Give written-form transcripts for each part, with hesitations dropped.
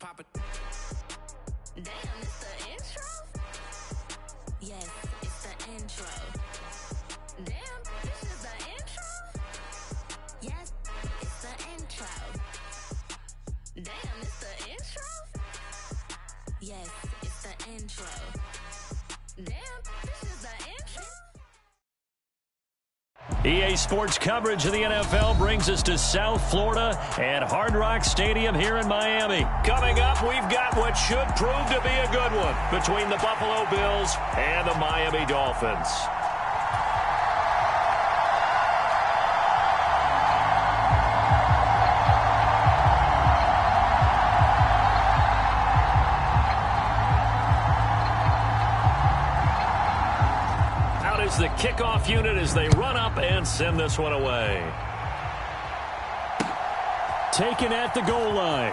pop it. Damn, it's the intro? Yes, it's the intro. Damn, this is the intro? Yes, it's the intro. Damn, it's the intro? Yes, it's the intro. Damn, this is the intro? EA Sports coverage of the NFL brings us to South Florida and Hard Rock Stadium here in Miami. Coming up, we've got what should prove to be a good one between the Buffalo Bills and the Miami Dolphins. The kickoff unit as they run up and send this one away. Taken at the goal line.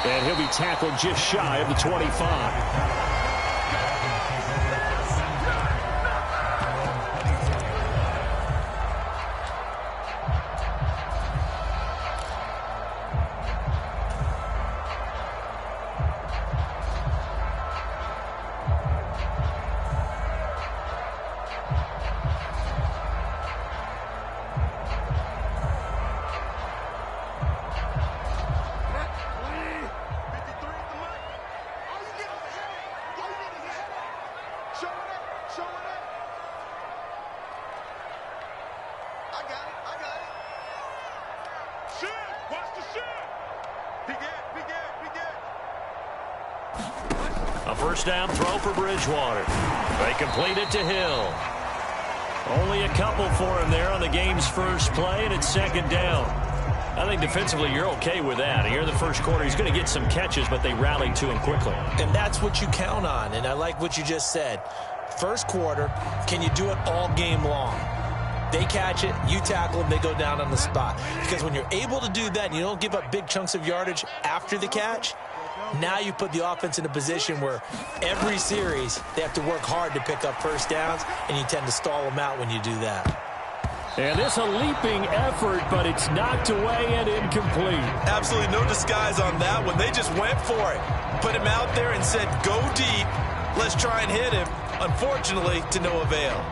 And he'll be tackled just shy of the 25. A first down throw for Bridgewater. They complete it to Hill. Only a couple for him there on the game's first play, and it's second down. I think defensively you're okay with that. Here in the first quarter, he's going to get some catches, but they rallied to him quickly. And that's what you count on, and I like what you just said. First quarter, can you do it all game long? They catch it, you tackle them, they go down on the spot. Because when you're able to do that and you don't give up big chunks of yardage after the catch, now you put the offense in a position where every series they have to work hard to pick up first downs, and you tend to stall them out when you do that. And this a leaping effort, but it's knocked away and incomplete. Absolutely no disguise on that one. They just went for it. Put him out there and said, go deep. Let's try and hit him. Unfortunately, to no avail.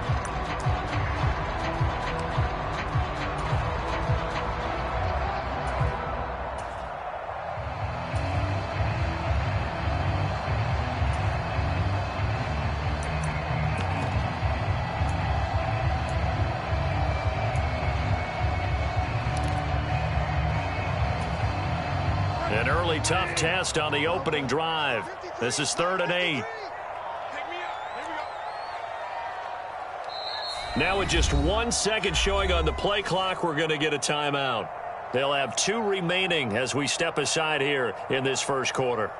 An early tough test on the opening drive. This is 3rd and 8. Now with just 1 second showing on the play clock, we're going to get a timeout. They'll have 2 remaining as we step aside here in this first quarter.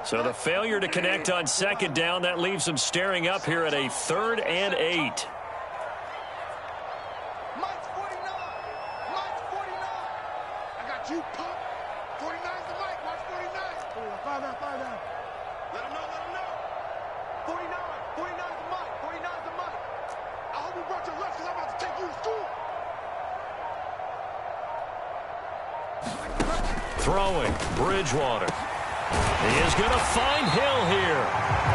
So the failure to connect on second down, that leaves them staring up here at a 3rd and 8. Mike's 49. Mike's 49. I got you, punk. 49's the Mike. Mike's 49. Five down. Let him know. 49. 49's the Mike. 49's the Mike. I hope you brought your lunch because I'm about to take you to school. Throwing, Bridgewater. He is going to find Hill here.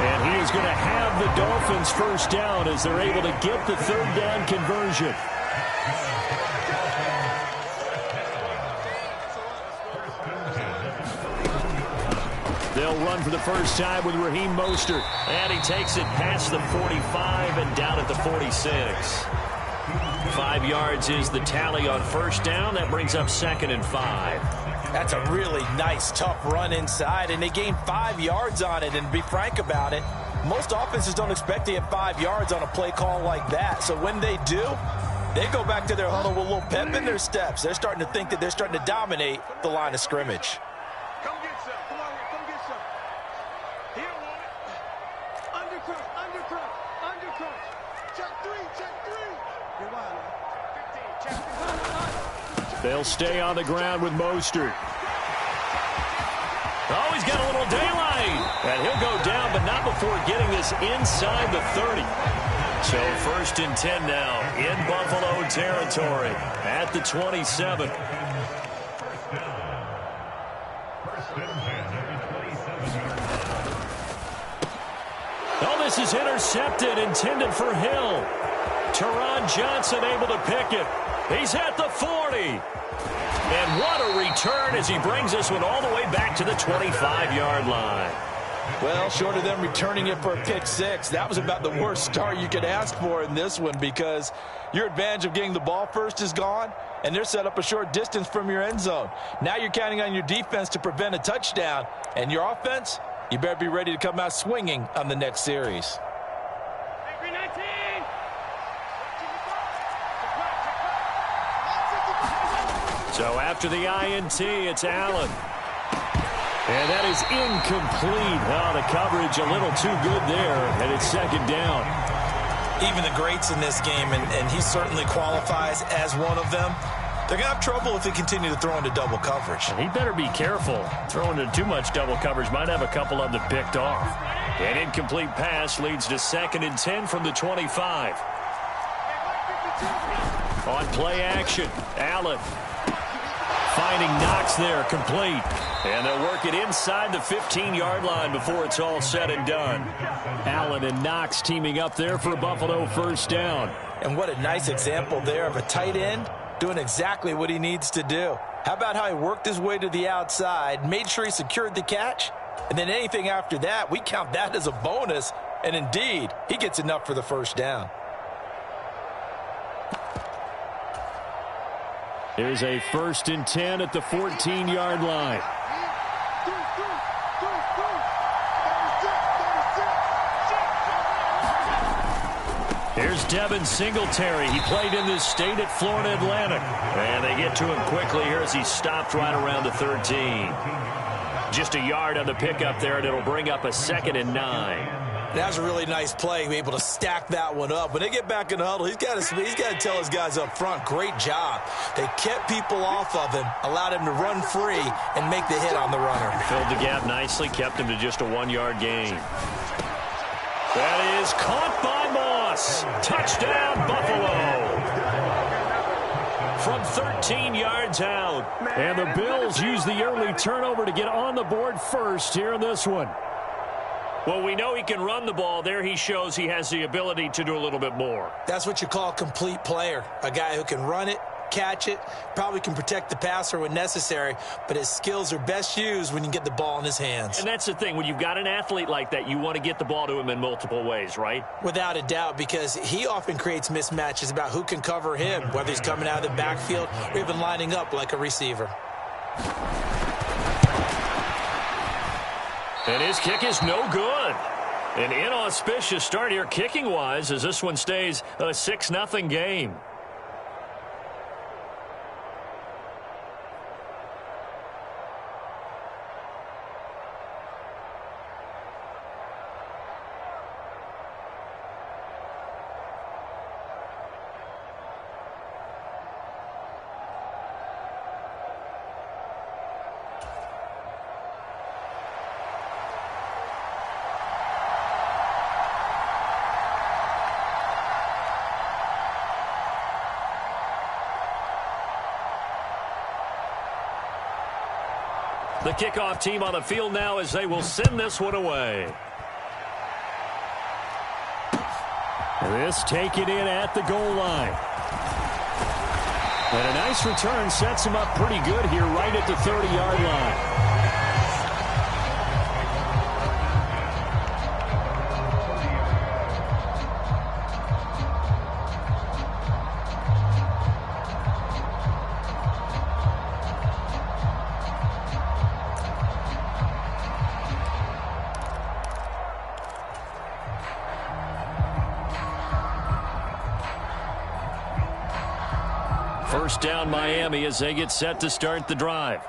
And he is going to have the Dolphins first down as they're able to get the 3rd down conversion. They'll run for the first time with Raheem Mostert. And he takes it past the 45 and down at the 46. 5 yards is the tally on first down. That brings up 2nd and 5. That's a really nice, tough run inside, and they gained 5 yards on it. And to be frank about it, most offenses don't expect to get 5 yards on a play call like that. So when they do, they go back to their huddle with a little pep in their steps. They're starting to think that they're starting to dominate the line of scrimmage. Come get some. Come on here. Come get shot. He don't want it. Undercrunch, undercrunch, undercrunch. Check three. Get wild, man. 15, check 15. They'll stay on the ground with Mostert. Oh, he's got a little daylight. And he'll go down, but not before getting this inside the 30. So 1st and 10 now in Buffalo territory at the 27. Oh, this is intercepted, intended for Hill. Teron Johnson able to pick it. He's at the 40. And what a return as he brings this one all the way back to the 25-yard line. Well, short of them returning it for a pick six, that was about the worst start you could ask for in this one because your advantage of getting the ball first is gone, and they're set up a short distance from your end zone. Now you're counting on your defense to prevent a touchdown, and your offense, you better be ready to come out swinging on the next series. So after the INT, it's Allen. And that is incomplete. Oh, the coverage a little too good there, and it's 2nd down. Even the greats in this game, and he certainly qualifies as one of them, they're going to have trouble if they continue to throw into double coverage. He better be careful. Throwing into too much double coverage might have a couple of them picked off. An incomplete pass leads to 2nd and 10 from the 25. On play action, Allen. Finding Knox there, complete. And they'll work it inside the 15-yard line before it's all said and done. Allen and Knox teaming up there for Buffalo 1st down. And what a nice example there of a tight end doing exactly what he needs to do. How about how he worked his way to the outside, made sure he secured the catch, and then anything after that, we count that as a bonus. And indeed, he gets enough for the 1st down. Here's a 1st and 10 at the 14-yard line. Here's Devin Singletary. He played in this state at Florida Atlantic. And they get to him quickly here as he stopped right around the 13. Just a yard on the pickup there, and it'll bring up a 2nd and 9. That was a really nice play, be able to stack that one up. When they get back in the huddle, he's got to tell his guys up front, great job. They kept people off of him, allowed him to run free, and make the hit on the runner. Filled the gap nicely, kept him to just a 1-yard gain. That is caught by Moss. Touchdown, Buffalo. From 13 yards out. And the Bills use the early turnover to get on the board first here in this one. Well, we know he can run the ball. There he shows he has the ability to do a little bit more. That's what you call a complete player. A guy who can run it, catch it, probably can protect the passer when necessary, but his skills are best used when you get the ball in his hands. And that's the thing. When you've got an athlete like that, you want to get the ball to him in multiple ways, right? Without a doubt, because he often creates mismatches about who can cover him, whether he's coming out of the backfield or even lining up like a receiver. And his kick is no good. An inauspicious start here kicking-wise as this one stays a 6-0 game. The kickoff team on the field now as they will send this one away. This taken in at the goal line. And a nice return sets him up pretty good here right at the 30-yard line. First down Miami as they get set to start the drive.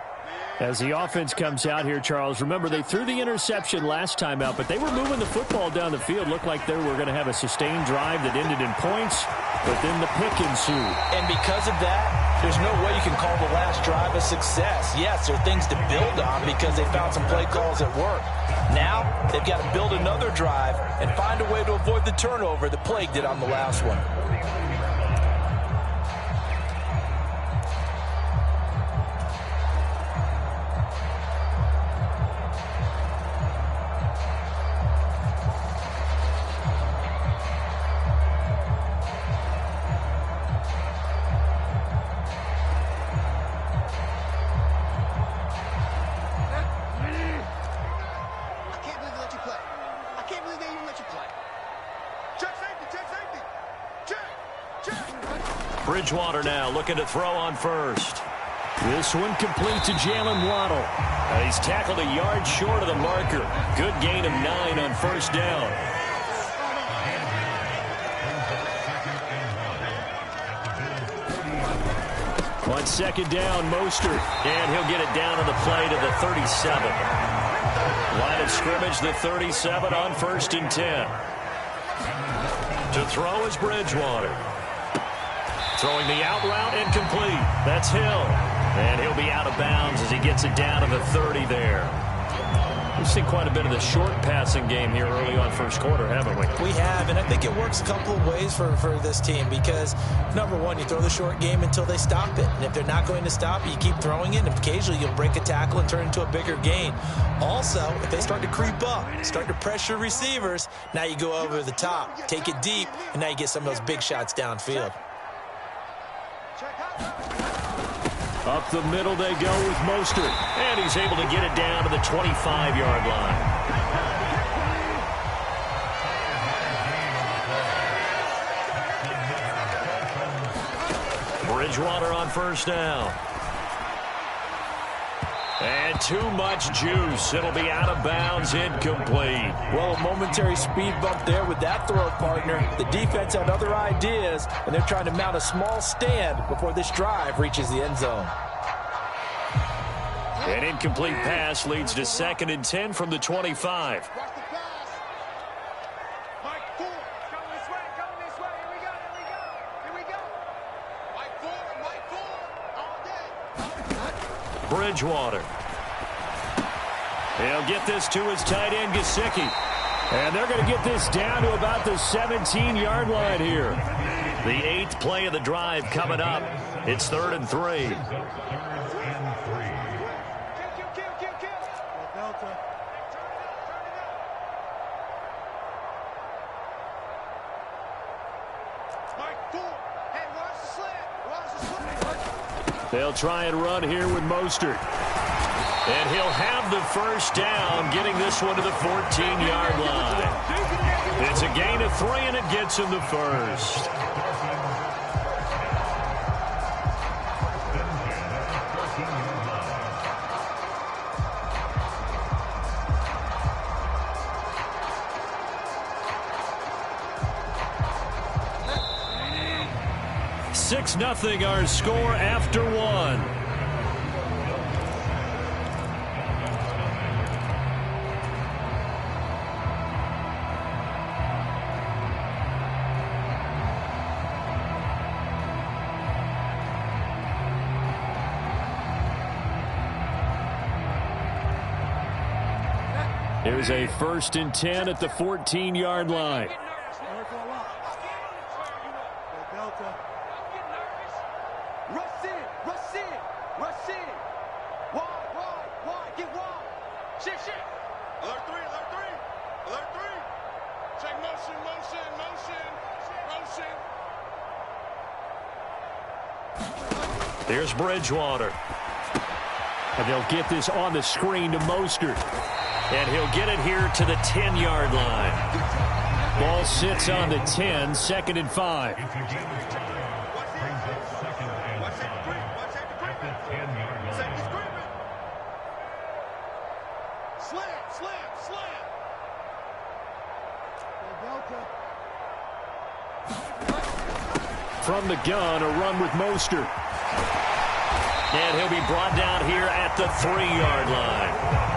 As the offense comes out here, Charles, remember they threw the interception last time out, but they were moving the football down the field. Looked like they were going to have a sustained drive that ended in points, but then the pick ensued. And because of that, there's no way you can call the last drive a success. Yes, there are things to build on because they found some play calls that work. Now, they've got to build another drive and find a way to avoid the turnover that plagued it on the last one. Bridgewater now looking to throw on first. This one complete to Jalen Waddle. He's tackled a yard short of the marker. Good gain of 9 on first down. On second down, Mostert. And he'll get it down on the play to the 37. Line of scrimmage, the 37 on 1st and 10. To throw is Bridgewater. Throwing the out route incomplete. That's Hill. And he'll be out of bounds as he gets it down to the 30 there. We've seen quite a bit of the short passing game here early on first quarter, haven't we? We have, and I think it works a couple of ways for this team because, number one, you throw the short game until they stop it. And if they're not going to stop it, you keep throwing it, and occasionally you'll break a tackle and turn it into a bigger gain. Also, if they start to creep up, start to pressure receivers, now you go over the top, take it deep, and now you get some of those big shots downfield. Up the middle they go with Mostert. And he's able to get it down to the 25-yard line. Bridgewater on first down. And too much juice. It'll be out of bounds, incomplete. Well, a momentary speed bump there with that throw partner. The defense had other ideas, and they're trying to mount a small stand before this drive reaches the end zone. An incomplete pass leads to 2nd and 10 from the 25. Bridgewater. He'll get this to his tight end, Gesicki. And they're going to get this down to about the 17-yard line here. The 8th play of the drive coming up. It's 3rd and 3. They'll try and run here with Mostert. And he'll have the first down, getting this one to the 14-yard line. It's a gain of 3, and it gets him the first. Nothing our score after 1. Here's a 1st and 10 at the 14-yard line. Here's Bridgewater. And they'll get this on the screen to Mostert. And he'll get it here to the 10-yard line. Ball sits on the 10, 2nd and 5. From the gun, a run with Mostert. And he'll be brought down here at the 3-yard line.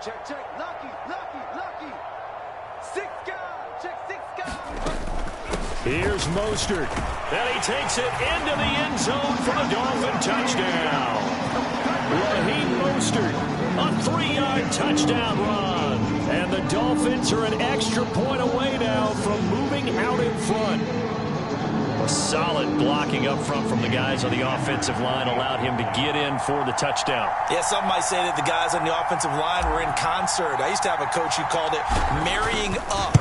Check, check, lucky. 6 guys, check 6 guys. Here's Mostert. And he takes it into the end zone for the Dolphin touchdown. Raheem Mostert, a 3-yard touchdown run. And the Dolphins are an extra point away now from moving out in front. Solid blocking up front from the guys on the offensive line allowed him to get in for the touchdown. Yeah, some might say that the guys on the offensive line were in concert. I used to have a coach who called it marrying up,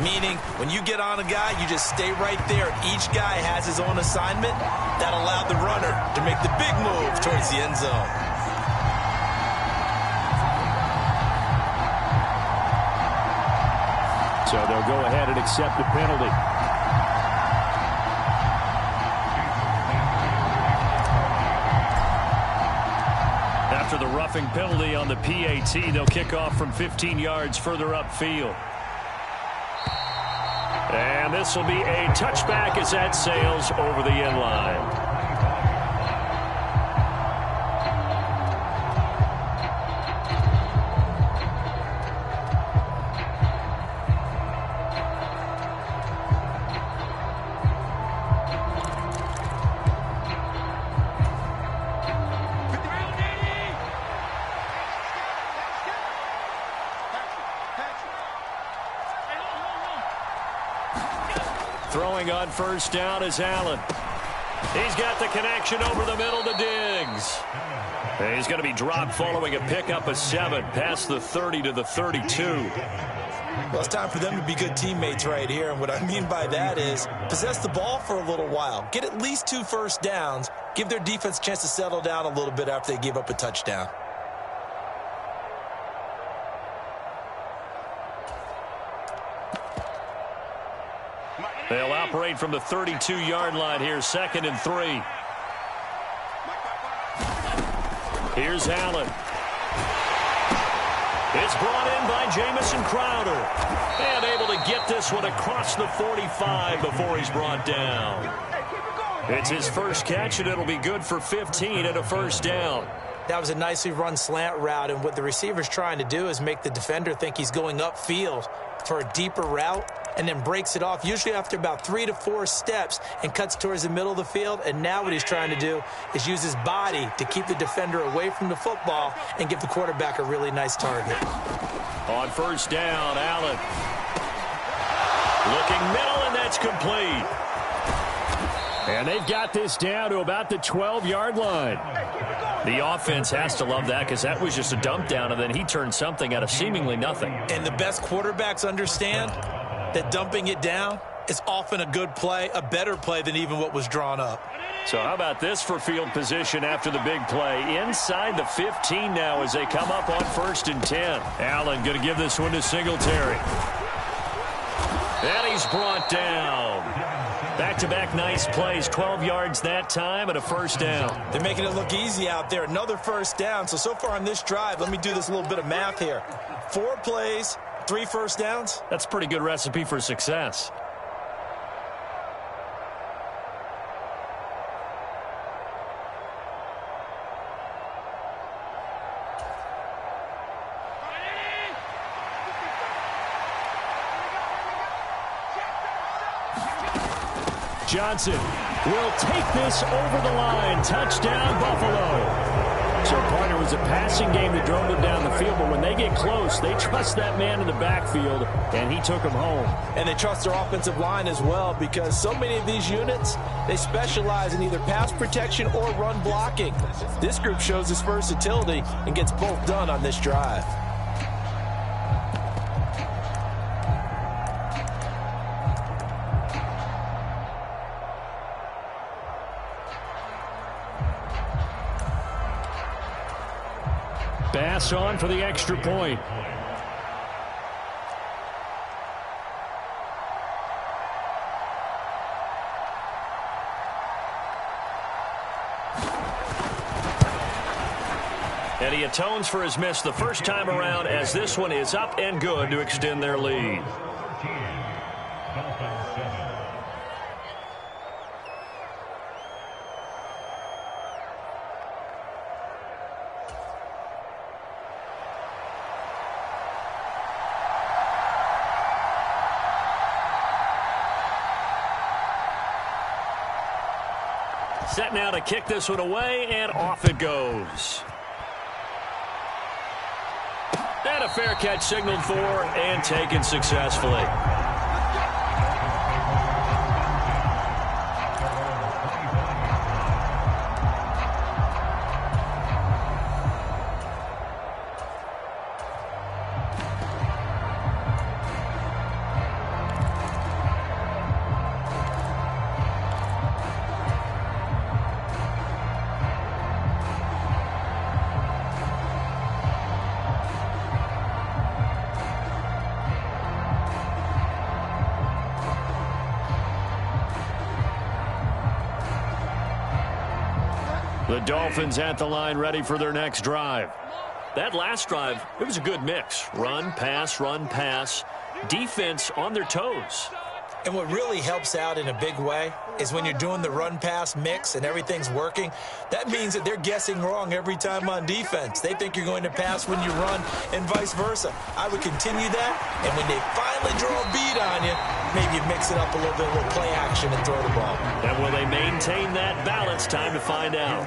meaning when you get on a guy, you just stay right there. Each guy has his own assignment. That allowed the runner to make the big move towards the end zone. So they'll go ahead and accept the penalty. After the roughing penalty on the PAT, they'll kick off from 15 yards further upfield. And this will be a touchback as that sails over the end line. Throwing on first down is Allen. He's got the connection over the middle to Diggs. And he's going to be dropped following a pickup of 7 past the 30 to the 32. Well, it's time for them to be good teammates right here. And what I mean by that is possess the ball for a little while. Get at least 2 first downs. Give their defense a chance to settle down a little bit after they give up a touchdown. They'll operate from the 32-yard line here, 2nd and 3. Here's Allen. It's brought in by Jamison Crowder. And able to get this one across the 45 before he's brought down. It's his first catch, and it'll be good for 15 and a first down. That was a nicely run slant route, and what the receiver's trying to do is make the defender think he's going upfield for a deeper route, and then breaks it off, usually after about 3 to 4 steps, and cuts towards the middle of the field. And now what he's trying to do is use his body to keep the defender away from the football and give the quarterback a really nice target. On first down, Allen. Looking middle, and that's complete. And they've got this down to about the 12-yard line. The offense has to love that because that was just a dump down, and then he turned something out of seemingly nothing. And the best quarterbacks understand that dumping it down is often a good play, a better play than even what was drawn up. So how about this for field position after the big play? Inside the 15 now as they come up on 1st and 10. Allen going to give this one to Singletary. And he's brought down. Back-to-back nice plays, 12 yards that time and a first down. They're making it look easy out there. Another first down. So far on this drive, let me do this little bit of math here. 4 plays, 3 first downs. That's a pretty good recipe for success. Johnson will take this over the line. Touchdown, Buffalo. So, partner, it was a passing game that drove them down the field, but when they get close, they trust that man in the backfield, and he took them home. And they trust their offensive line as well, because so many of these units, they specialize in either pass protection or run blocking. This group shows its versatility and gets both done on this drive. Bass on for the extra point. And he atones for his miss the first time around as this one is up and good to extend their lead. Set now to kick this one away, and off it goes. And a fair catch signaled for and taken successfully. The Dolphins at the line, ready for their next drive. That last drive, it was a good mix. Run, pass, defense on their toes. And what really helps out in a big way is when you're doing the run-pass mix and everything's working, that means that they're guessing wrong every time on defense. They think you're going to pass when you run and vice versa. I would continue that, and when they finally draw a beat on you, maybe you mix it up a little bit, a little play action and throw the ball. And will they maintain that balance? Time to find out.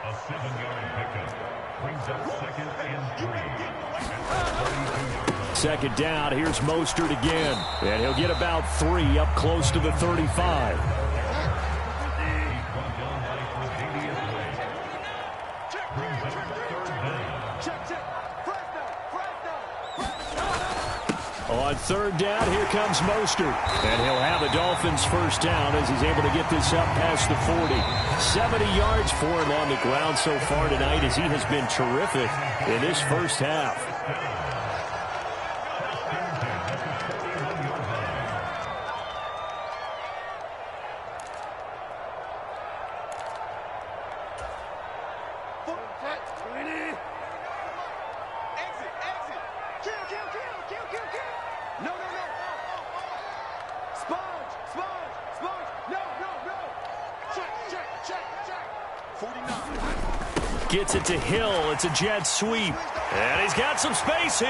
A 7-yard pickup brings up 2nd and 3. Second down, here's Mostert again. And he'll get about 3 up close to the 35. On 3rd down, here comes Mostert. And he'll have a Dolphins first down as he's able to get this up past the 40. 70 yards for him on the ground so far tonight as he has been terrific in this first half. Gets it to Hill. It's a jet sweep. And he's got some space here.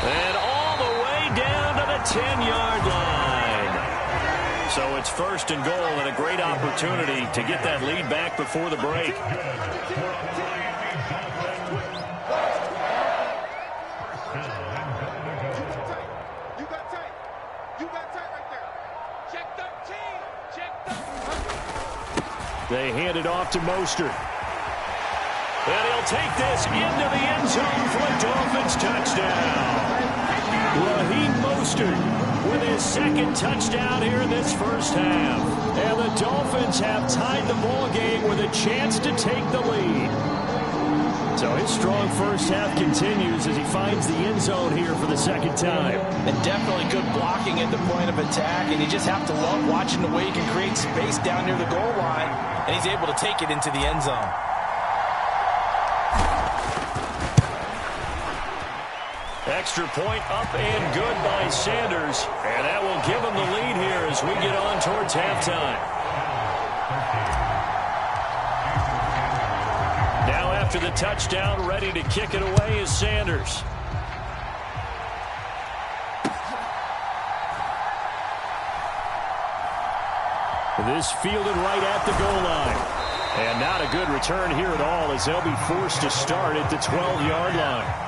And all the way down to the 10-yard line. So it's 1st and goal and a great opportunity to get that lead back before the break. They hand it off to Mostert. And he'll take this into the end zone for a Dolphins touchdown. Raheem Mostert with his 2nd touchdown here in this first half. And the Dolphins have tied the ball game with a chance to take the lead. So his strong first half continues as he finds the end zone here for the 2nd time. And definitely good blocking at the point of attack, and you just have to love watching the way he can create space down near the goal line, and he's able to take it into the end zone. Extra point up and good by Sanders, and that will give him the lead here as we get on towards halftime. Now after the touchdown, ready to kick it away is Sanders. This fielded right at the goal line. And not a good return here at all as they'll be forced to start at the 12-yard line.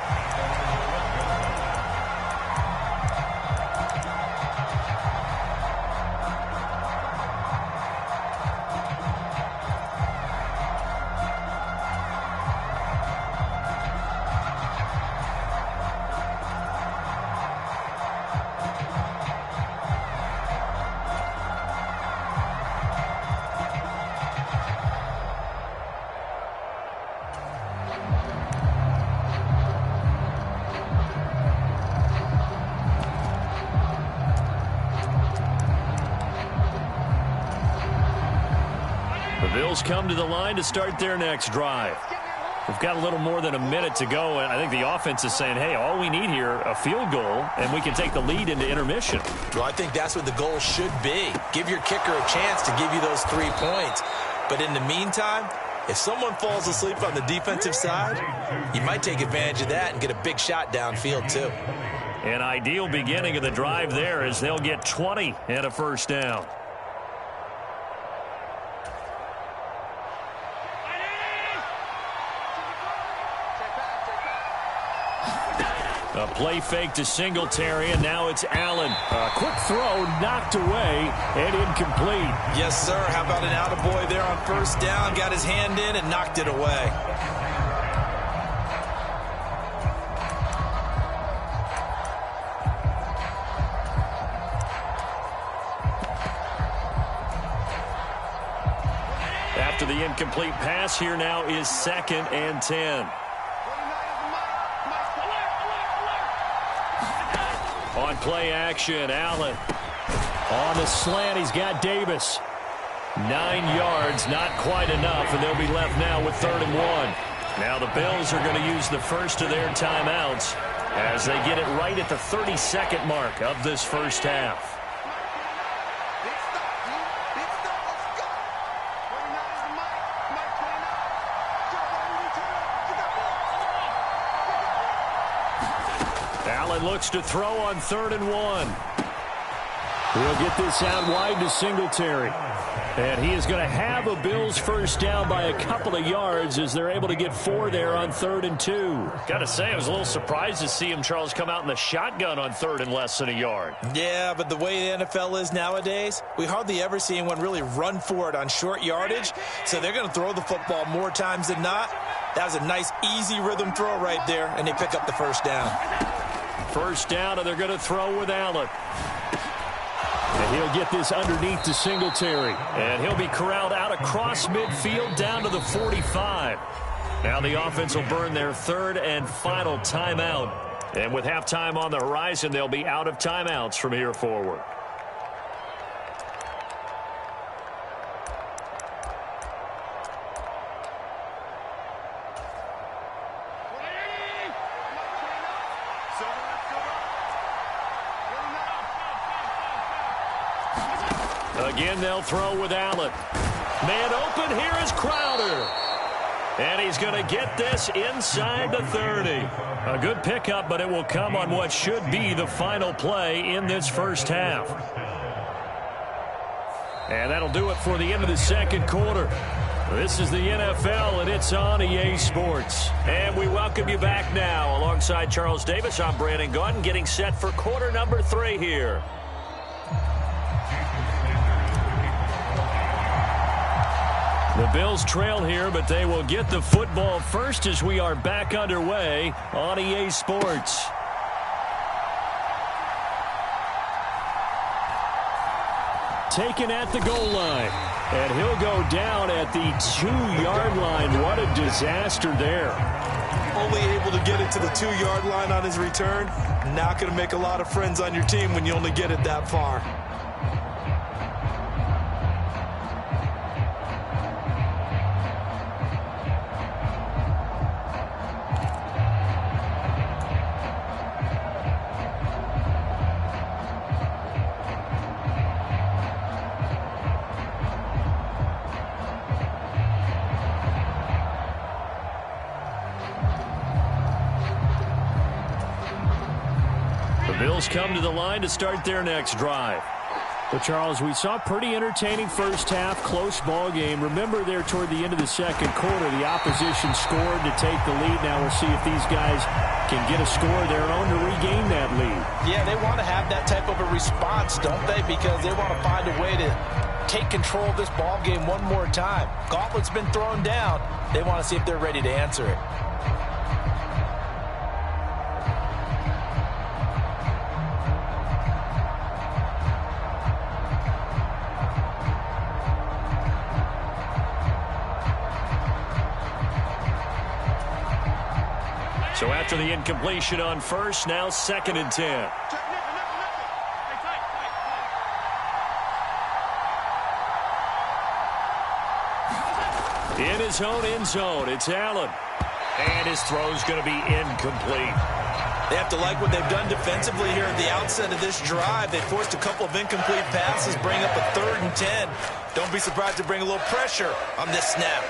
Bills come to the line to start their next drive. We've got a little more than a minute to go, and I think the offense is saying, hey, all we need here, a field goal, and we can take the lead into intermission. Well, I think that's what the goal should be. Give your kicker a chance to give you those 3 points. But in the meantime, if someone falls asleep on the defensive side, you might take advantage of that and get a big shot downfield too. An ideal beginning of the drive there as they'll get 20 and a first down. A play fake to Singletary, and now it's Allen. A quick throw knocked away and incomplete. Yes, sir. How about an attaboy there on first down? Got his hand in and knocked it away. After the incomplete pass, here now is 2nd and 10. On play action, Allen. On the slant, he's got Davis. 9 yards, not quite enough, and they'll be left now with 3rd and 1. Now the Bills are going to use the first of their timeouts as they get it right at the 32nd mark of this first half. Allen looks to throw on 3rd and 1. He'll get this out wide to Singletary. And he is going to have a Bills first down by a couple of yards as they're able to get 4 there on 3rd and 2. Got to say, I was a little surprised to see him, Charles, come out in the shotgun on 3rd and less than a yard. Yeah, but the way the NFL is nowadays, we hardly ever see anyone really run for it on short yardage. So they're going to throw the football more times than not. That was a nice, easy rhythm throw right there, and they pick up the first down. First down, and they're going to throw with Allen. And he'll get this underneath to Singletary. And he'll be corralled out across midfield down to the 45. Now the offense will burn their 3rd and final timeout. And with halftime on the horizon, they'll be out of timeouts from here forward. Again, they'll throw with Allen. Man open, here is Crowder. And he's going to get this inside the 30. A good pickup, but it will come on what should be the final play in this first half. And that'll do it for the end of the second quarter. This is the NFL, and it's on EA Sports. And we welcome you back now. Alongside Charles Davis, I'm Brandon Gaudin, getting set for quarter number 3 here. The Bills trail here, but they will get the football first as we are back underway on EA Sports. Taken at the goal line. And he'll go down at the 2-yard line. What a disaster there. Only able to get it to the 2-yard line on his return. Not going to make a lot of friends on your team when you only get it that far. Bills come to the line to start their next drive. Well, Charles, we saw a pretty entertaining first half, close ball game. Remember there toward the end of the second quarter, the opposition scored to take the lead. Now we'll see if these guys can get a score of their own to regain that lead. Yeah, they want to have that type of a response, don't they? Because they want to find a way to take control of this ball game one more time. Gauntlet's been thrown down. They want to see if they're ready to answer it. So after the incompletion on first, now 2nd and 10. In his own end zone, it's Allen. And his throw's going to be incomplete. They have to like what they've done defensively here at the outset of this drive. They forced a couple of incomplete passes, bring up a 3rd and 10. Don't be surprised to bring a little pressure on this snap.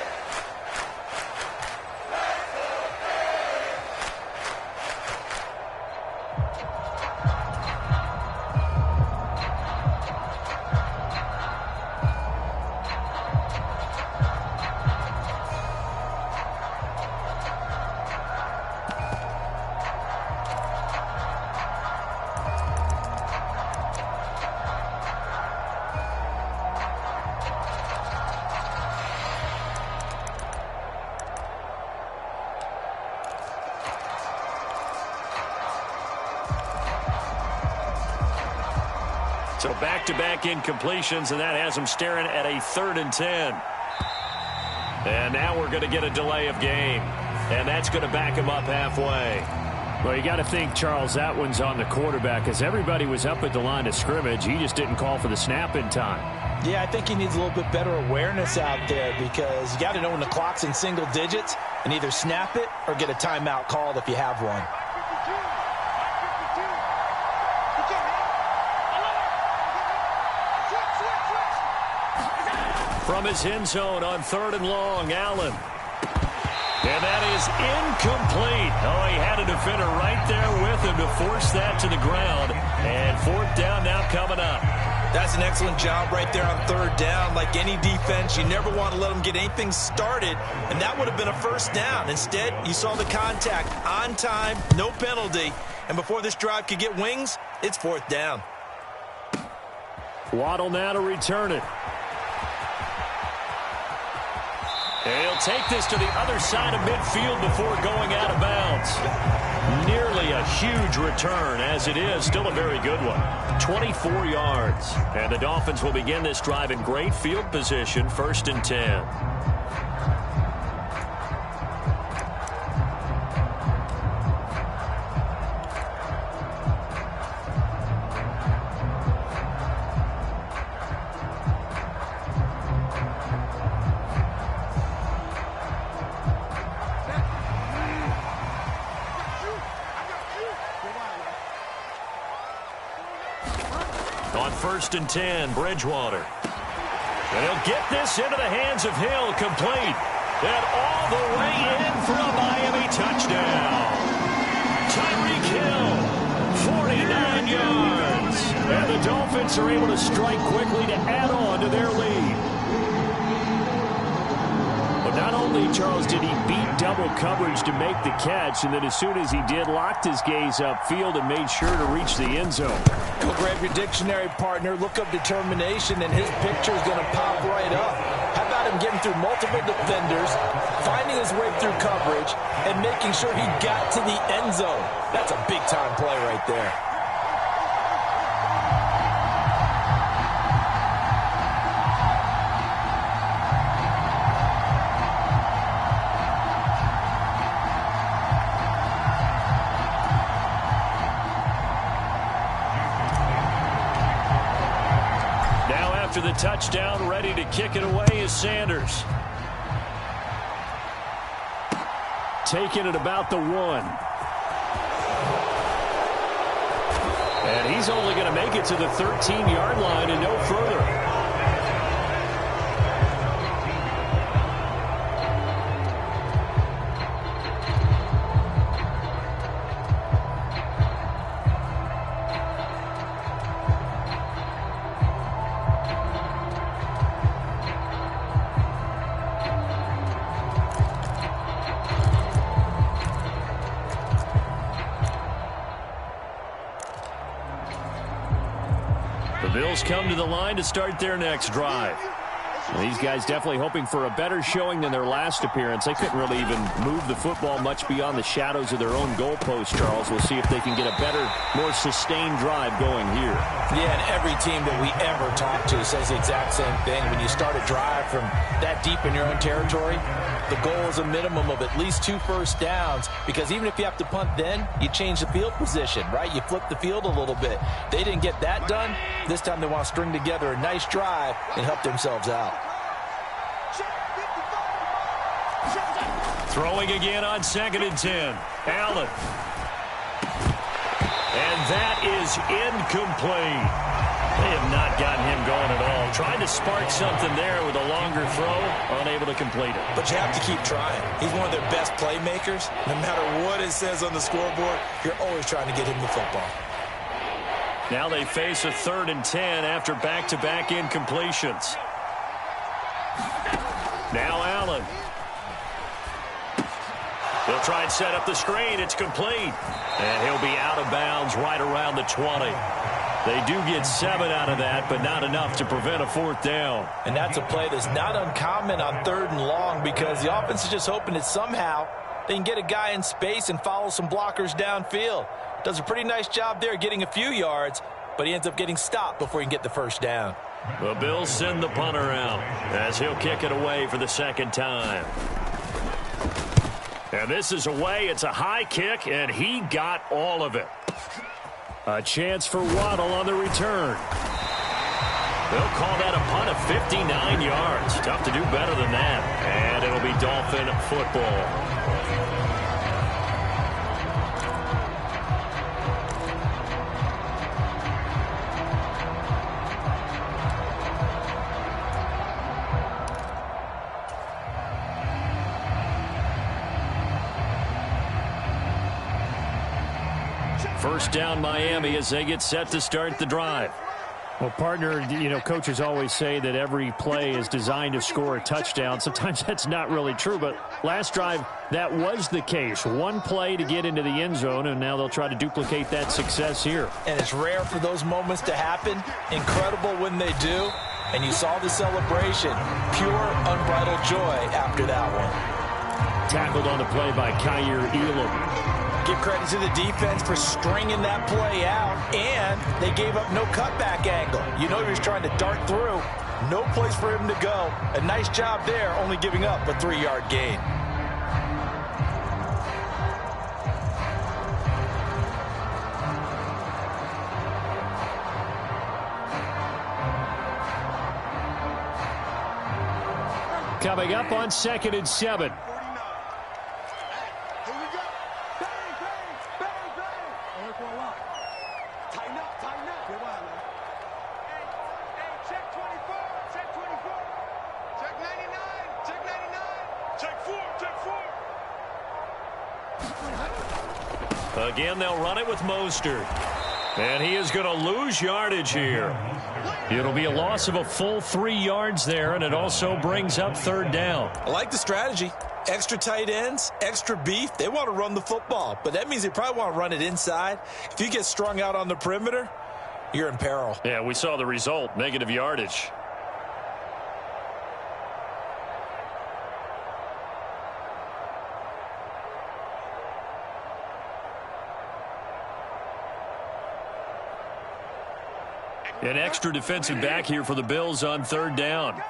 So back-to-back incompletions, and that has them staring at a 3rd and 10. And now we're going to get a delay of game. And that's going to back him up halfway. Well, you got to think, Charles, that one's on the quarterback, as everybody was up at the line of scrimmage. He just didn't call for the snap in time. Yeah, I think he needs a little bit better awareness out there, because you got to know when the clock's in single digits and either snap it or get a timeout called if you have one. From his end zone on 3rd and long, Allen. And that is incomplete. Oh, he had a defender right there with him to force that to the ground. And 4th down now coming up. That's an excellent job right there on 3rd down. Like any defense, you never want to let them get anything started, and that would have been a 1st down. Instead, you saw the contact on time, no penalty, and before this drive could get wings, it's 4th down. Waddle now to return it. And he'll take this to the other side of midfield before going out of bounds. Nearly a huge return, as it is still a very good one. 24 yards. And the Dolphins will begin this drive in great field position, 1st and 10. On 1st and 10, Bridgewater. And he'll get this into the hands of Hill, complete. And all the way in for a Miami touchdown. Tyreek Hill, 49 yards. And the Dolphins are able to strike quickly to add on to their lead. But not only, Charles, did he beat double coverage to make the catch, and then as soon as he did, locked his gaze upfield and made sure to reach the end zone. Go grab your dictionary, partner, look up determination, and his picture is going to pop right up. How about him getting through multiple defenders, finding his way through coverage, and making sure he got to the end zone? That's a big-time play right there. After the touchdown, ready to kick it away is Sanders. Taking it about the 1. And he's only going to make it to the 13-yard line and no further. Bills come to the line to start their next drive. Well, these guys definitely hoping for a better showing than their last appearance. They couldn't really even move the football much beyond the shadows of their own goalpost, Charles. We'll see if they can get a better, more sustained drive going here. Yeah, and every team that we ever talk to says the exact same thing. When you start a drive from that deep in your own territory, the goal is a minimum of at least 2 first downs, because even if you have to punt then, you change the field position, right? You flip the field a little bit. They didn't get that done. This time they want to string together a nice drive and help themselves out. Throwing again on 2nd and 10. Allen. And that is incomplete. They have not gotten him going at all. Trying to spark something there with a longer throw, unable to complete it. But you have to keep trying. He's one of their best playmakers. No matter what it says on the scoreboard, you're always trying to get him the football. Now they face a 3rd and 10 after back-to-back incompletions. Now Allen. He'll try and set up the screen. It's complete. And he'll be out of bounds right around the 20. They do get 7 out of that, but not enough to prevent a 4th down. And that's a play that's not uncommon on 3rd and long, because the offense is just hoping that somehow they can get a guy in space and follow some blockers downfield. Does a pretty nice job there getting a few yards, but he ends up getting stopped before he can get the first down. The Bills send the punter out as he'll kick it away for the second time. And this is away. It's a high kick, and he got all of it. A chance for Waddle on the return. They'll call that a punt of 59 yards. Tough to do better than that. And it'll be Dolphin football. First down Miami as they get set to start the drive. Well, partner, coaches always say that every play is designed to score a touchdown. Sometimes that's not really true, but last drive, that was the case. One play to get into the end zone, and now they'll try to duplicate that success here. And it's rare for those moments to happen. Incredible when they do. And you saw the celebration. Pure, unbridled joy after that one. Tackled on the play by Kyer Elam. Give credit to the defense for stringing that play out, and they gave up no cutback angle. You know he was trying to dart through. No place for him to go. A nice job there, only giving up a 3-yard gain. Coming up on 2nd and 7. Again, they'll run it with Mostert. And he is going to lose yardage here. It'll be a loss of a full 3 yards there, and it also brings up 3rd down. I like the strategy. Extra tight ends, extra beef. They want to run the football, but that means they probably want to run it inside. If you get strung out on the perimeter, you're in peril. Yeah, we saw the result, negative yardage. An extra defensive back here for the Bills on 3rd down.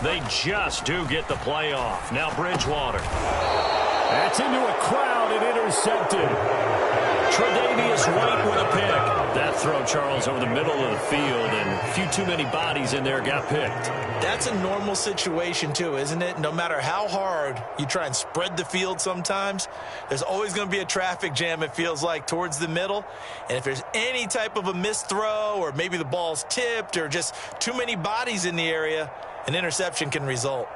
They just do get the play off. Now Bridgewater. That's into a crowd and intercepted. Tre'Davious White with a pick. That throw, Charles, over the middle of the field, and a few too many bodies in there got picked. That's a normal situation, too, isn't it? No matter how hard you try and spread the field sometimes, there's always going to be a traffic jam, it feels like, towards the middle. And if there's any type of a missed throw, or maybe the ball's tipped, or just too many bodies in the area, an interception can result.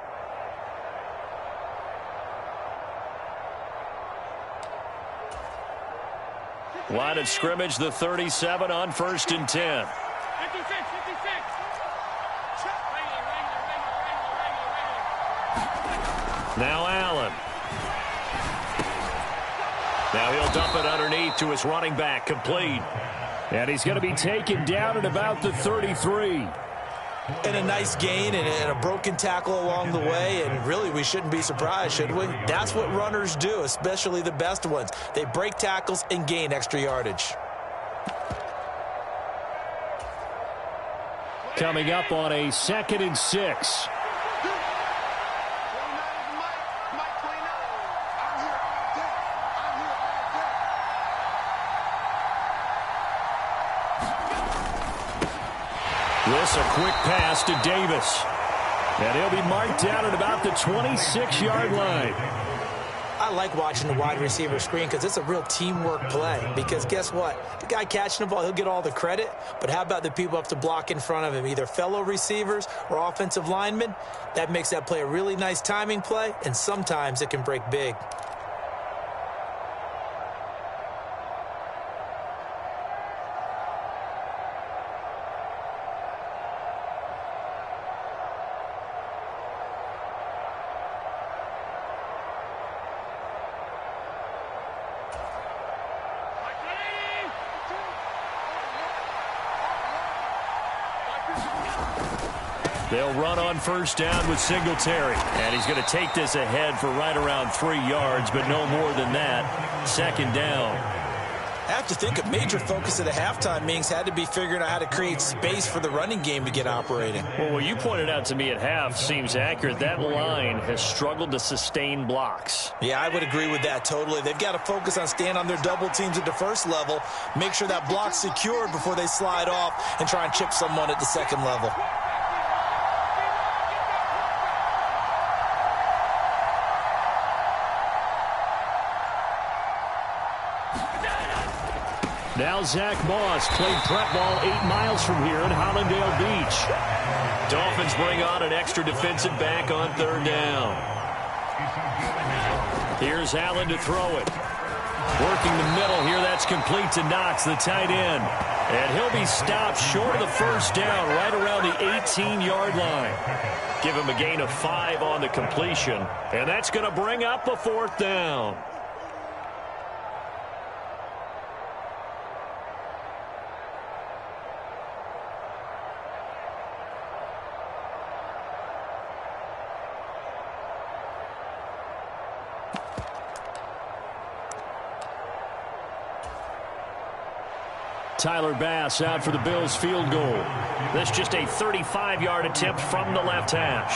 Line of scrimmage, the 37 on 1st and 10. 56. Now Allen. Now he'll dump it underneath to his running back, complete. And he's going to be taken down at about the 33. And a nice gain and a broken tackle along the way, and really we shouldn't be surprised, should we? That's what runners do, especially the best ones. They break tackles and gain extra yardage. Coming up on a 2nd and 6. This a quick pass to Davis. And he'll be marked down at about the 26-yard line. I like watching the wide receiver screen because it's a real teamwork play. Because guess what? The guy catching the ball, he'll get all the credit. But how about the people up to block in front of him, either fellow receivers or offensive linemen? That makes that play a really nice timing play, and sometimes it can break big. They'll run on first down with Singletary. And he's going to take this ahead for right around 3 yards, but no more than that. Second down. I have to think a major focus at the halftime meetings had to be figuring out how to create space for the running game to get operating. Well, what you pointed out to me at half seems accurate. That line has struggled to sustain blocks. Yeah, I would agree with that totally. They've got to focus on staying on their double teams at the first level, make sure that block's secured before they slide off and try and chip someone at the second level. Now Zach Moss played prep ball 8 miles from here in Hollandale Beach. Dolphins bring on an extra defensive back on third down. Here's Allen to throw it. Working the middle here, that's complete to Knox, the tight end. And he'll be stopped short of the first down, right around the 18-yard line. Give him a gain of 5 on the completion, and that's going to bring up a fourth down. Tyler Bass out for the Bills field goal. This just a 35-yard attempt from the left hash.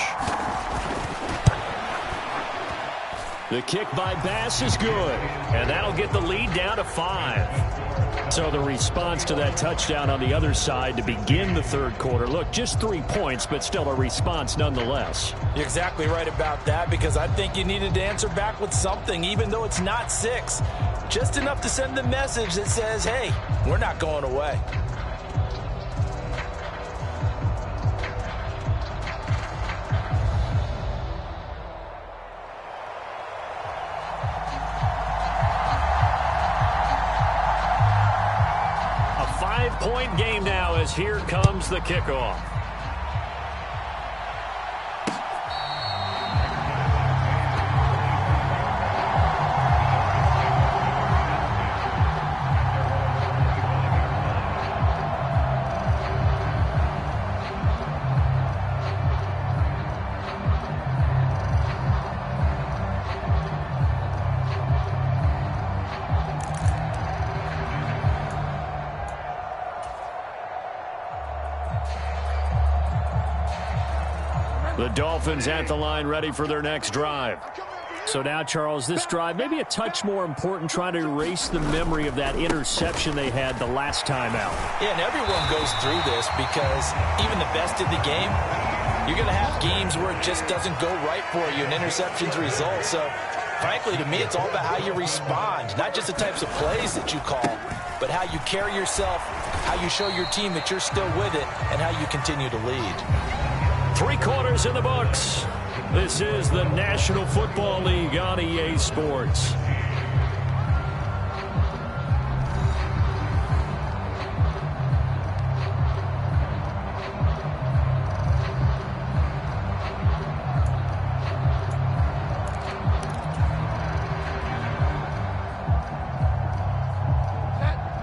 The kick by Bass is good. And that'll get the lead down to 5. So the response to that touchdown on the other side to begin the third quarter. Look, just 3 points, but still a response nonetheless. You're exactly right about that, because I think you needed to answer back with something, even though it's not 6. Just enough to send the message that says, hey, we're not going away. A 5-point game now as here comes the kickoff. The Dolphins at the line, ready for their next drive. So now, Charles, this drive maybe a touch more important, trying to erase the memory of that interception they had the last time out. Yeah, and everyone goes through this, because even the best in the game, you're going to have games where it just doesn't go right for you, and interceptions result. So, frankly, to me, it's all about how you respond, not just the types of plays that you call, but how you carry yourself, how you show your team that you're still with it, and how you continue to lead. 3 quarters in the books. This is the National Football League on EA Sports.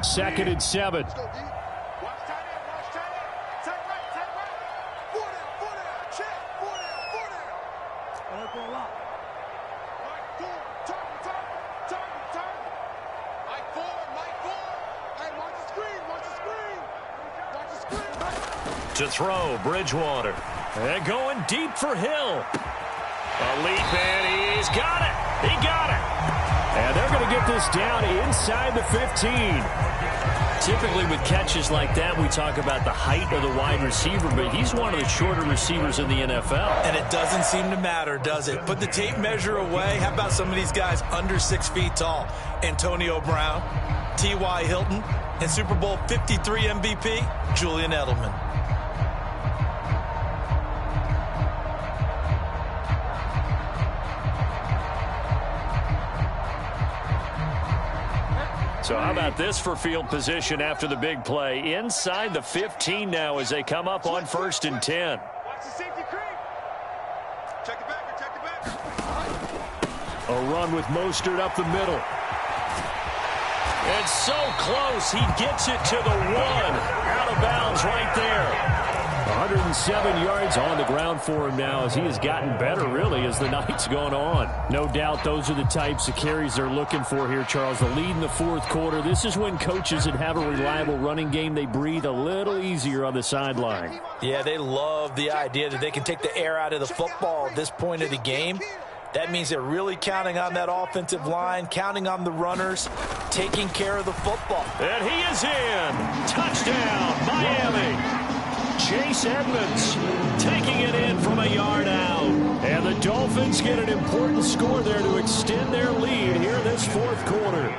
Second and 7. To throw, Bridgewater. And going deep for Hill. A leap, and he's got it. He got it. And they're going to get this down inside the 15. Typically with catches like that, we talk about the height of the wide receiver, but he's one of the shorter receivers in the NFL. And it doesn't seem to matter, does it? Put the tape measure away. How about some of these guys under 6 feet tall? Antonio Brown, T.Y. Hilton, and Super Bowl 53 MVP, Julian Edelman. So how about this for field position after the big play? Inside the 15 now as they come up on 1st and 10. Watch the safety creep. Check it back, check it back. A run with Mostert up the middle. And so close, he gets it to the 1. Out of bounds right there. 107 yards on the ground for him now as he has gotten better, really, as the night's gone on. No doubt those are the types of carries they're looking for here, Charles. The lead in the fourth quarter. This is when coaches that have a reliable running game, they breathe a little easier on the sideline. Yeah, they love the idea that they can take the air out of the football at this point of the game. That means they're really counting on that offensive line, counting on the runners, taking care of the football. And he is in. Touchdown, Miami. Chase Edmonds taking it in from a yard out. And the Dolphins get an important score there to extend their lead here this fourth quarter.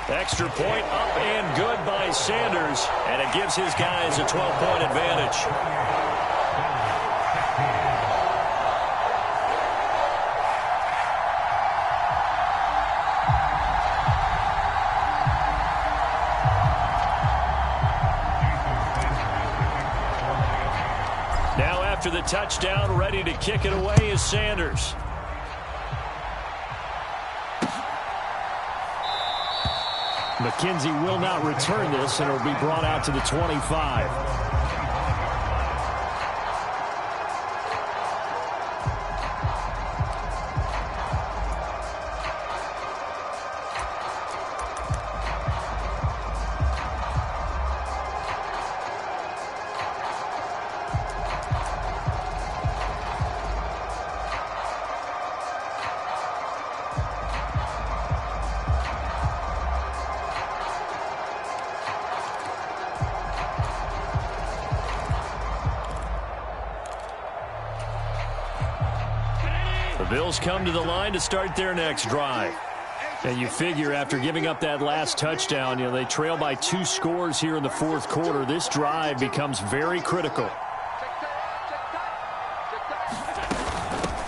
Extra point up and good by Sanders, and it gives his guys a 12-point advantage. Now after the touchdown, ready to kick it away is Sanders. McKenzie will not return this, and it'll be brought out to the 25. The Bills come to the line to start their next drive. And you figure after giving up that last touchdown, they trail by 2 scores here in the fourth quarter. This drive becomes very critical.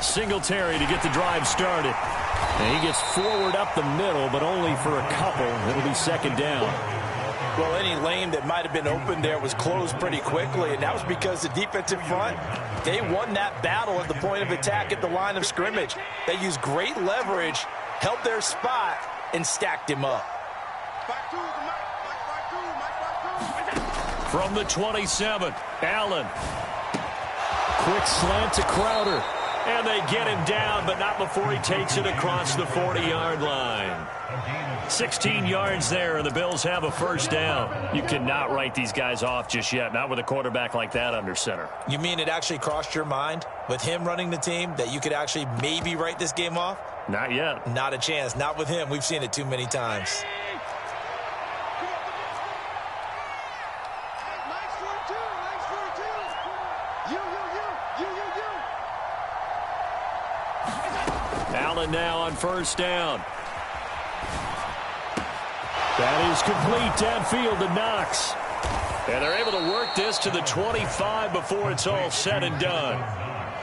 Singletary to get the drive started. And he gets forward up the middle, but only for a couple. It'll be second down. Well, any lane that might have been open there was closed pretty quickly, and that was because the defensive front, they won that battle at the point of attack at the line of scrimmage. They used great leverage, held their spot, and stacked him up. From the 27, Allen. Quick slant to Crowder. And they get him down, but not before he takes it across the 40-yard line. 16 yards there, and the Bills have a first down. You cannot write these guys off just yet, not with a quarterback like that under center. You mean it actually crossed your mind with him running the team that you could actually maybe write this game off? Not yet. Not a chance. Not with him. We've seen it too many times. Allen now on first down. That is complete downfield to Knox. And they're able to work this to the 25 before it's all said and done.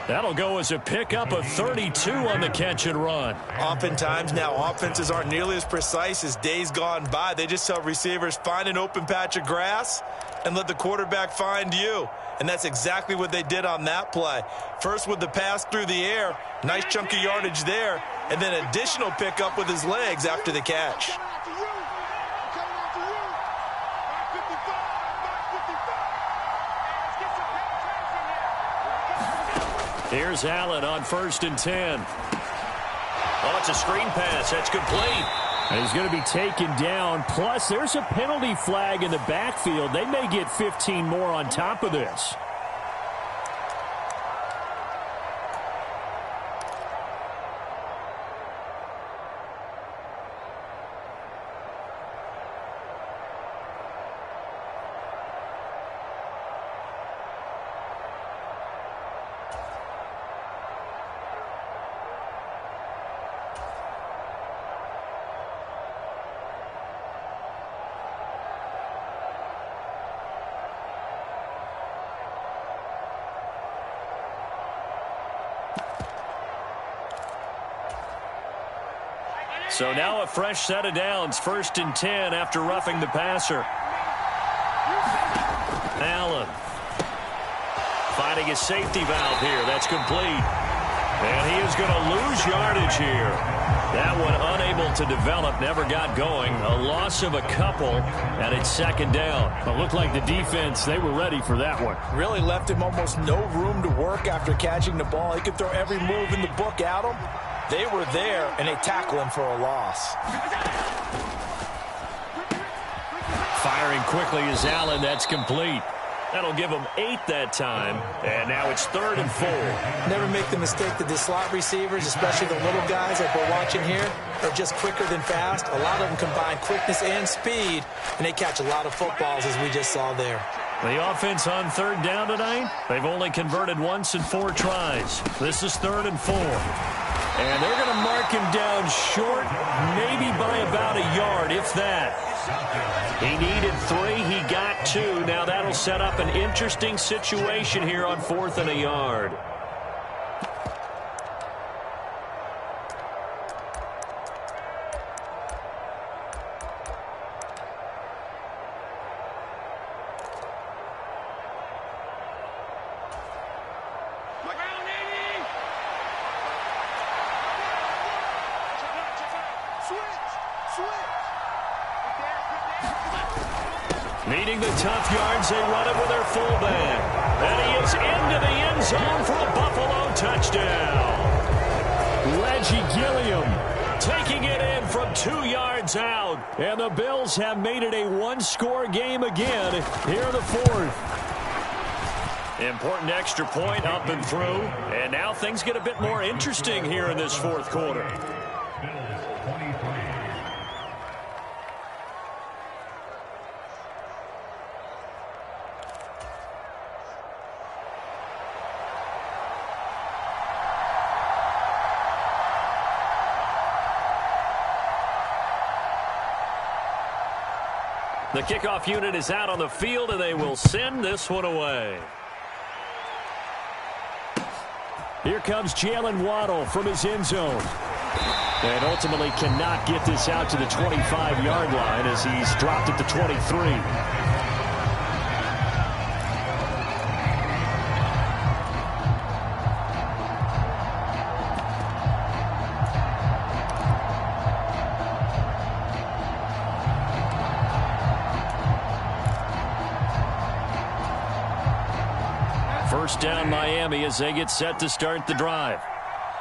That'll go as a pickup of 32 on the catch and run. Oftentimes now offenses aren't nearly as precise as days gone by. They just tell receivers, find an open patch of grass and let the quarterback find you. And that's exactly what they did on that play. First with the pass through the air, nice chunky yardage there, and then additional pickup with his legs after the catch. Here's Allen on 1st and 10. Oh, it's a screen pass. That's complete. And he's going to be taken down. Plus, there's a penalty flag in the backfield. They may get 15 more on top of this. So now a fresh set of downs, 1st and 10 after roughing the passer. Allen finding a safety valve here. That's complete. And he is going to lose yardage here. That one unable to develop, never got going. A loss of a couple, and it's second down. It looked like the defense, they were ready for that one. Really left him almost no room to work after catching the ball. He could throw every move in the book at him. They were there, and they tackle him for a loss. Firing quickly is Allen. That's complete. That'll give them 8 that time, and now it's 3rd and 4. Never make the mistake that the slot receivers, especially the little guys like we're watching here, are just quicker than fast. A lot of them combine quickness and speed, and they catch a lot of footballs, as we just saw there. The offense on 3rd down tonight, they've only converted once in 4 tries. This is 3rd and 4. And they're going to mark him down short, maybe by about a yard, if that. He needed 3. He got 2. Now that'll set up an interesting situation here on 4th and a yard. Needing the tough yards, they run it with their fullback. And he is into the end zone for a Buffalo touchdown. Reggie Gilliam Taking it in from 2 yards out. And the Bills have made it a one-score game again here in the 4th. Important extra point up and through. And now things get a bit more interesting here in this 4th quarter. The kickoff unit is out on the field, and they will send this one away. Here comes Jalen Waddle from his end zone. And ultimately cannot get this out to the 25-yard line as he's dropped at the 23. First down Miami as they get set to start the drive.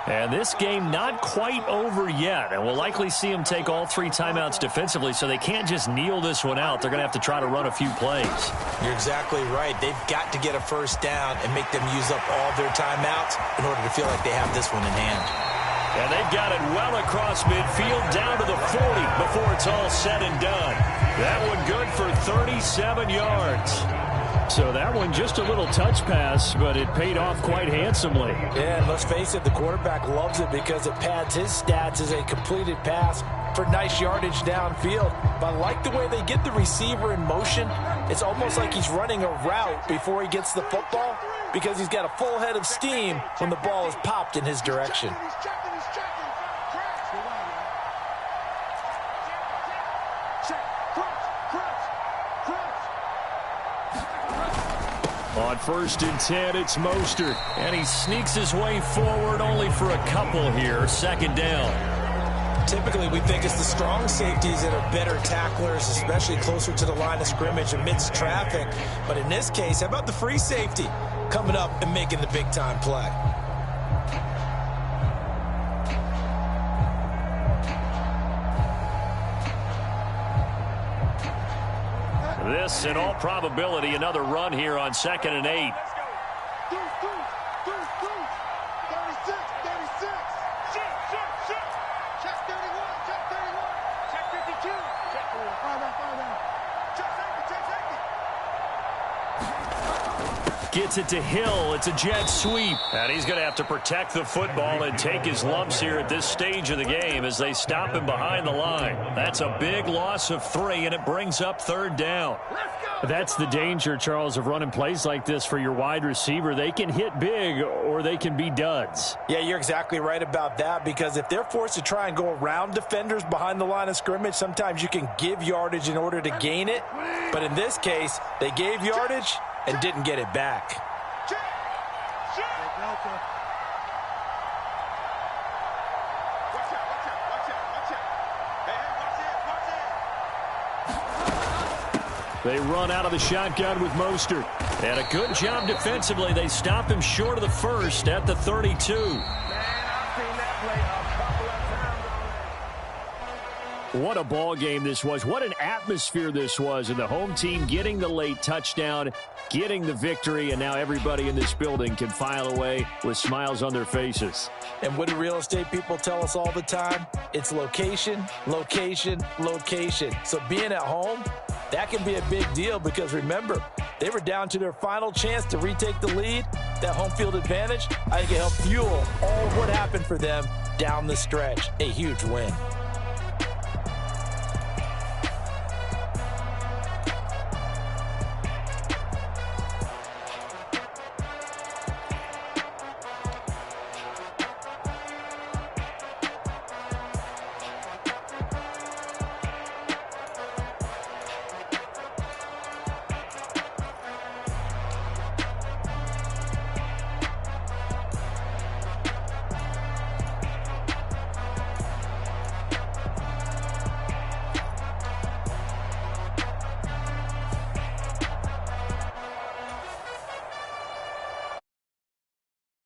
And this game not quite over yet. And we'll likely see them take all 3 timeouts defensively, so they can't just kneel this one out. They're going to have to try to run a few plays. You're exactly right. They've got to get a first down and make them use up all their timeouts in order to feel like they have this one in hand. And they've got it well across midfield down to the 40 before it's all said and done. That one good for 37 yards. So that one just a little touch pass, but it paid off quite handsomely. Yeah, and let's face it, the quarterback loves it because it pads his stats as a completed pass for nice yardage downfield. But I like the way they get the receiver in motion. It's almost like he's running a route before he gets the football because he's got a full head of steam when the ball is popped in his direction. On 1st and 10, it's Mostert. And he sneaks his way forward only for a couple here. 2nd down. Typically, we think it's the strong safeties that are better tacklers, especially closer to the line of scrimmage amidst traffic. But in this case, how about the free safety coming up and making the big-time play? This, in all probability, another run here on 2nd and 8. Check 31, check 52, check 5 check safety. Gets it to Hill. It's a jet sweep. And he's going to have to protect the football and take his lumps here at this stage of the game as they stop him behind the line. That's a big loss of 3, and it brings up 3rd down. That's the danger, Charles, of running plays like this for your wide receiver. They can hit big or they can be duds. Yeah, you're exactly right about that because if they're forced to try and go around defenders behind the line of scrimmage, sometimes you can give yardage in order to gain it. But in this case, they gave yardage and didn't get it back. They run out of the shotgun with Mostert. And a good job defensively. They stop him short of the first at the 32. What a ball game this was. What an atmosphere this was. And the home team getting the late touchdown, getting the victory, and now everybody in this building can file away with smiles on their faces. And what do real estate people tell us all the time? It's location, location, location. So being at home, that can be a big deal because remember, they were down to their final chance to retake the lead. That home field advantage, I think it helped fuel all of what happened for them down the stretch. A huge win.